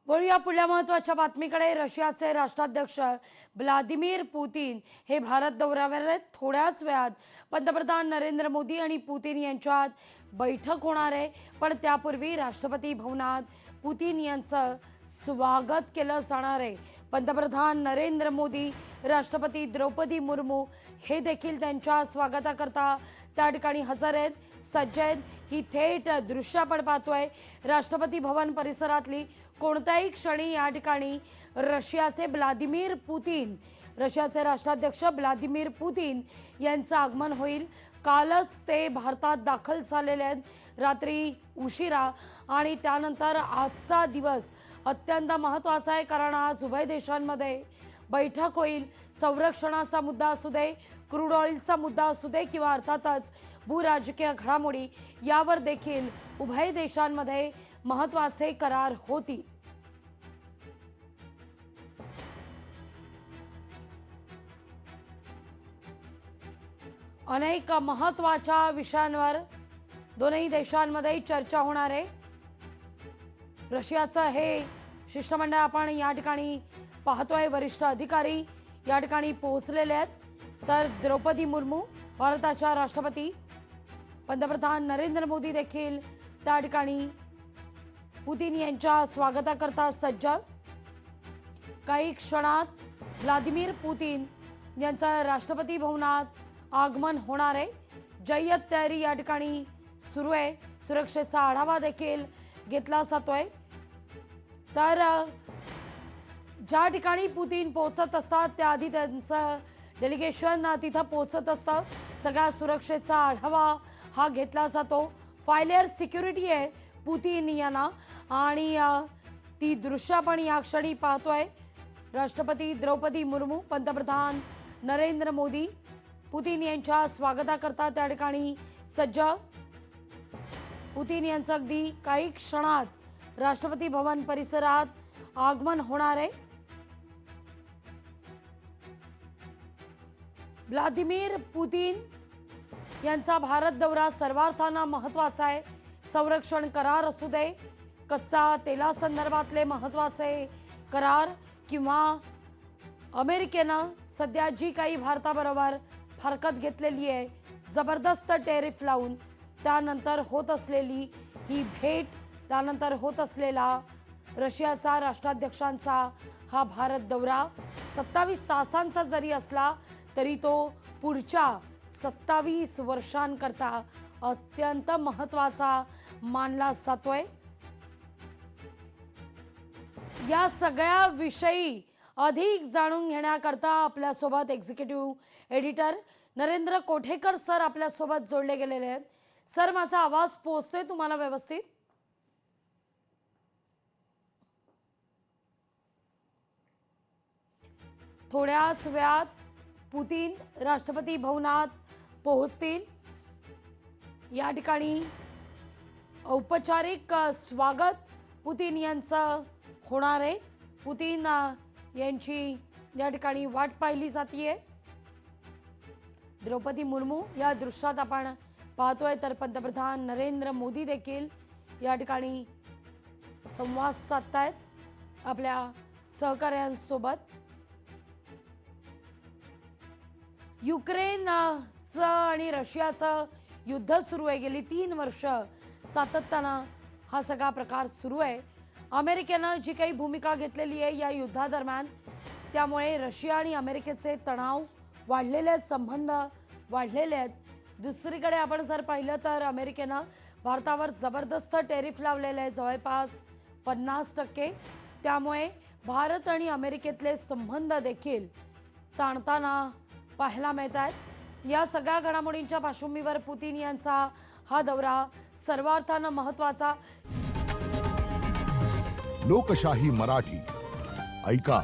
वळूया पुढल्या महत्त्वाच्या बातमीकडे। रशियाचे राष्ट्राध्यक्ष व्लादिमीर पुतीन हे भारत दौऱ्यावर आहेत। थोड्याच वेळात पंतप्रधान नरेंद्र मोदी आणि पुतीन यांच्यात बैठक होणार आहे। पण त्यापूर्वी राष्ट्रपती भवनात पुतीन यांचं स्वागत केलं जाणार आहे। पंतप्रधान नरेंद्र मोदी, राष्ट्रपती द्रौपदी मुर्मू हे देखील त्यांच्या स्वागताकरता त्या ठिकाणी हजर आहेत, सज्ज आहेत। ही थेट दृश्य आपण पाहतोय राष्ट्रपती भवन परिसरातली। कोणत्याही क्षणी या ठिकाणी रशियाचे व्लादिमीर पुतीन, रशियाचे राष्ट्राध्यक्ष व्लादिमीर पुतीन यांचं आगमन होईल। कालच ते भारतात दाखल झालेले आहेत रात्री उशिरा, आणि त्यानंतर आजचा दिवस अत्यंत महत्त्वाचा आहे, कारण आज उभय देशांमध्ये बैठक होईल। संरक्षणाचा मुद्दा असू दे, क्रूड ऑइलचा मुद्दा असू दे, किंवा अर्थातच भूराजकीय घडामोडी, यावर देखील उभय देशांमध्ये महत्त्वाचे करार होतील। अनेक महत्त्वाच्या विषयांवर दोनही देशांमध्ये चर्चा होणार आहे। रशियाचं हे शिष्टमंडळ आपण या ठिकाणी पाहतोय, वरिष्ठ अधिकारी या ठिकाणी पोहोचलेले आहेत। तर द्रौपदी मुर्मू, भारताच्या राष्ट्रपती, पंतप्रधान नरेंद्र मोदी देखील त्या ठिकाणी पुतीन यांच्या स्वागताकरता सज्ज। काही क्षणात व्लादिमीर पुतीन यांचं राष्ट्रपती भवनात आगमन होणार आहे। जय्यत तयारी या ठिकाणी सुरू आहे, सुरक्षेचा आढावा देखील घेतला जातोय। तर ज्या ठिकाणी पुतीन पोहोचत असतात त्याआधी त्यांचं डेलिगेशन तिथं पोहोचत असतं। सगळ्या सुरक्षेचा आढावा हा घेतला जातो। फायलेअर सिक्युरिटी आहे पुतीन यांना, आणि ती दृश्य आपण या क्षणी पाहतोय। राष्ट्रपती द्रौपदी मुर्मू, पंतप्रधान नरेंद्र मोदी पुतीन यांच्या स्वागताकरता त्या ठिकाणी सज्ज। पुतीन यांचं अगदी काही क्षणात राष्ट्रपती भवन परिसरात आगमन होणार आहे। व्लादिमीर पुतीन यांचा भारत दौरा सर्वार्थानं महत्त्वाचा आहे। संरक्षण करार असू दे, कच्चा तेलासंदर्भातले महत्त्वाचे करार, किंवा अमेरिकेनं सध्या जी काही भारताबरोबर हरकत घेतलेली आहे, जबरदस्त टेरिफ लावून, त्यानंतर होत असलेली ही भेट, त्यानंतर होत असलेला रशियाचा राष्ट्राध्यक्षांचा हा भारत दौरा 27 तासांचा जरी असला तरी तो पुढच्या 27 वर्षांकरता अत्यंत महत्त्वाचा मानला जातोय। या सगळ्या विषयी अधिक जाणून घेण्याकरता आपल्यासोबत executive editor Narendra Kothekar sir आपल्यासोबत जोडले गेलेले आहेत। सर, माझा आवाज पोहोचतोय तुम्हाला व्यवस्थित? थोड्याच वेळात पुतीन राष्ट्रपती भवनात पोहोचतील। या ठिकाणी औपचारिक स्वागत पुतीन यांचं होणार आहे। पुतीन यांची या ठिकाणी वाट पाहिली जातीये। द्रौपदी मुर्मू या दृश्यात आपण पाहतोय, तर पंतप्रधान नरेंद्र मोदी देखील या ठिकाणी संवाद साधतायत आपल्या सहकाऱ्यांसोबत। युक्रेनचं आणि रशियाचं युद्ध सुरू आहे, गेली 3 वर्ष सातत्यानं हा सगळा प्रकार सुरू आहे। अमेरिकेनं जी काही भूमिका घेतलेली आहे या युद्धादरम्यान, त्यामुळे रशिया आणि अमेरिकेचे तणाव वाढलेले आहेत, संबंध वाढलेले आहेत। दुसरीकडे आपण जर पाहिलं तर अमेरिकेनं भारतावर जबरदस्त टेरिफ लावलेले आहे, जवळपास 50%। त्यामुळे भारत आणि अमेरिकेतले संबंध देखील ताणताना पाहायला मिळत आहेत। या सगळ्या घडामोडींच्या पार्श्वभूमीवर पुतीन यांचा हा दौरा सर्वार्थानं महत्त्वाचा। लोकशाही मराठी ऐका,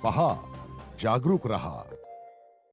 पहा, जागरूक रहा।